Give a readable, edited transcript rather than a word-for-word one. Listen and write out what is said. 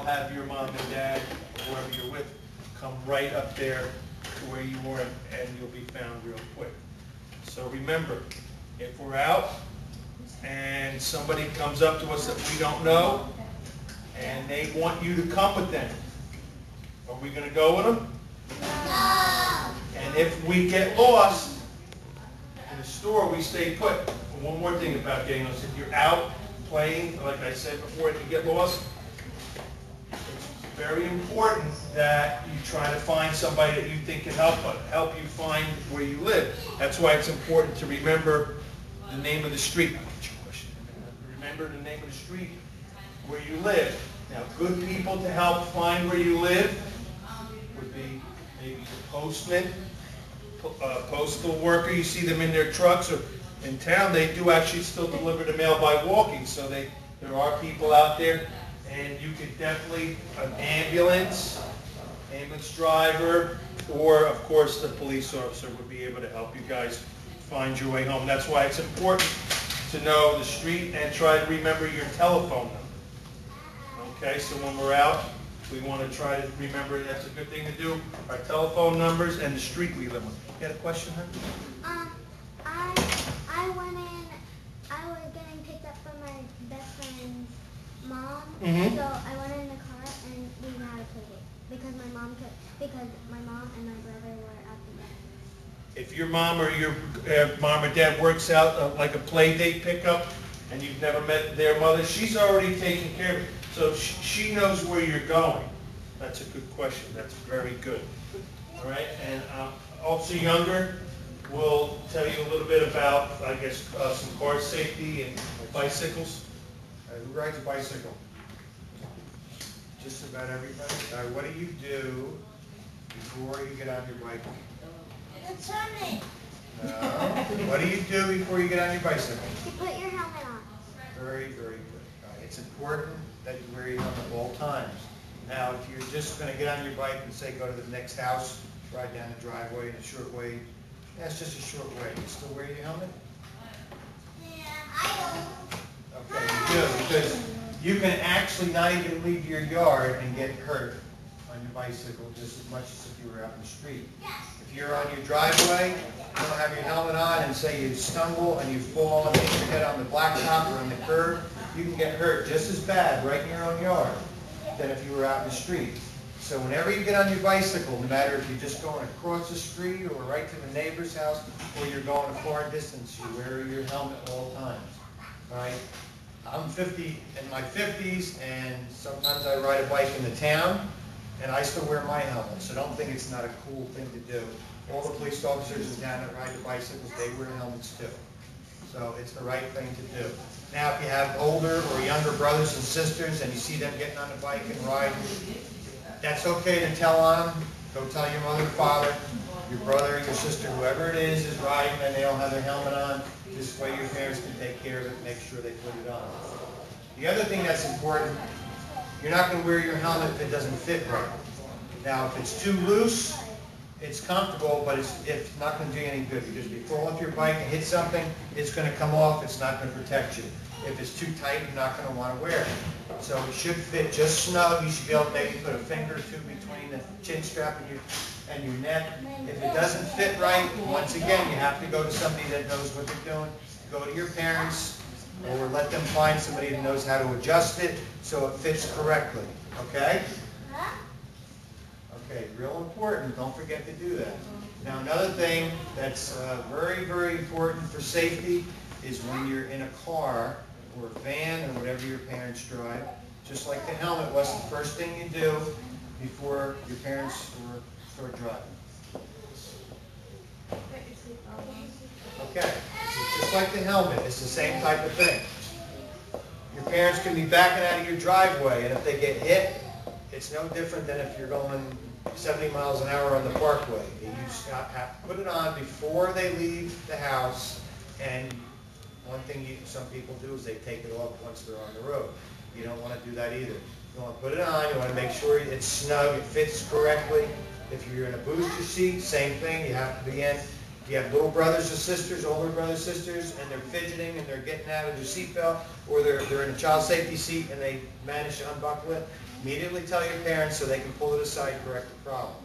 have your mom and dad, or whoever you're with, come right up there to where you are, and you'll be found real quick. So remember, if we're out and somebody comes up to us that we don't know, and they want you to come with them, are we going to go with them? No. And if we get lost in the store, we stay put. And one more thing about getting lost: if you're out playing, like I said before, and you get lost, it's very important that you try to find somebody that you think can help you find where you live. That's why it's important to remember the name of the street. Remember the name of the street where you live. Now, good people to help find where you live would be maybe the postman, postal worker. You see them in their trucks, or in town they do actually still deliver the mail by walking. So there are people out there, and you could definitely, an ambulance driver, or of course the police officer would be able to help you guys find your way home. That's why it's important to know the street and try to remember your telephone number. Okay, so when we're out, we want to try to remember, that's a good thing to do, our telephone numbers and the street we live on. You got a question, honey? I went in, I was getting picked up from my best friend's mom, so I went in the car and we knew how to play it because my mom and my brother were at the bed. If your mom or your mom or dad works out like a play date pickup and you've never met their mother, she's already taken care of it. So she knows where you're going. That's a good question. That's very good. All right, and Officer Younger will tell you a little bit about, I guess, some car safety and bicycles. Who rides a bicycle? Just about everybody. What do you do before you get on your bike? Turn it. No. What do you do before you get on your bicycle? You put your helmet on. Very, very good. It's important that you wear your helmet at all times. Now, if you're just going to get on your bike and say go to the next house, ride down the driveway in a short way, that's just a short way. You still wear your helmet? Yeah, I don't. Okay, you do, because you can actually not even leave your yard and get hurt on your bicycle just as much as if you were out in the street. If you're on your driveway, you don't have your helmet on, and say you stumble and you fall and hit your head on the blacktop or on the curb, you can get hurt just as bad right in your own yard than if you were out in the street. So whenever you get on your bicycle, no matter if you're just going across the street or right to the neighbor's house or you're going a far distance, you wear your helmet at all times. All right? I'm in my 50s, and sometimes I ride a bike in the town, and I still wear my helmet. So don't think it's not a cool thing to do. All the police officers in town that ride the bicycles, they wear helmets too. So it's the right thing to do. Now, if you have older or younger brothers and sisters and you see them getting on the bike and riding, that's okay to tell on them. Go tell your mother, father, your brother, your sister, whoever it is riding and they don't have their helmet on. This way your parents can take care of it and make sure they put it on. The other thing that's important, you're not going to wear your helmet if it doesn't fit right. Now, if it's too loose, it's comfortable, but it's not going to do you any good, because if you fall off your bike and hit something, it's going to come off, it's not going to protect you. If it's too tight, you're not going to want to wear it. So it should fit just snug. You should be able to maybe put a finger or two between the chin strap and your neck. If it doesn't fit right, once again, you have to go to somebody that knows what they're doing. Go to your parents, or let them find somebody that knows how to adjust it so it fits correctly. Okay? Okay, real important. Don't forget to do that. Now, another thing that's very, very important for safety is when you're in a car or a van or whatever your parents drive, just like the helmet was the first thing you do before your parents start driving. Okay, so just like the helmet, it's the same type of thing. Your parents can be backing out of your driveway, and if they get hit, it's no different than if you're going 70 miles an hour on the parkway. You just have to put it on before they leave the house, and one thing some people do is they take it off once they're on the road. You don't want to do that either. You want to put it on, you want to make sure it's snug, it fits correctly. If you're in a booster seat, same thing, you have to be in. If you have little brothers or sisters, older brothers, sisters, and they're fidgeting and they're getting out of their seatbelt, or they're in a child safety seat and they manage to unbuckle it, immediately tell your parents so they can pull it aside and correct the problem.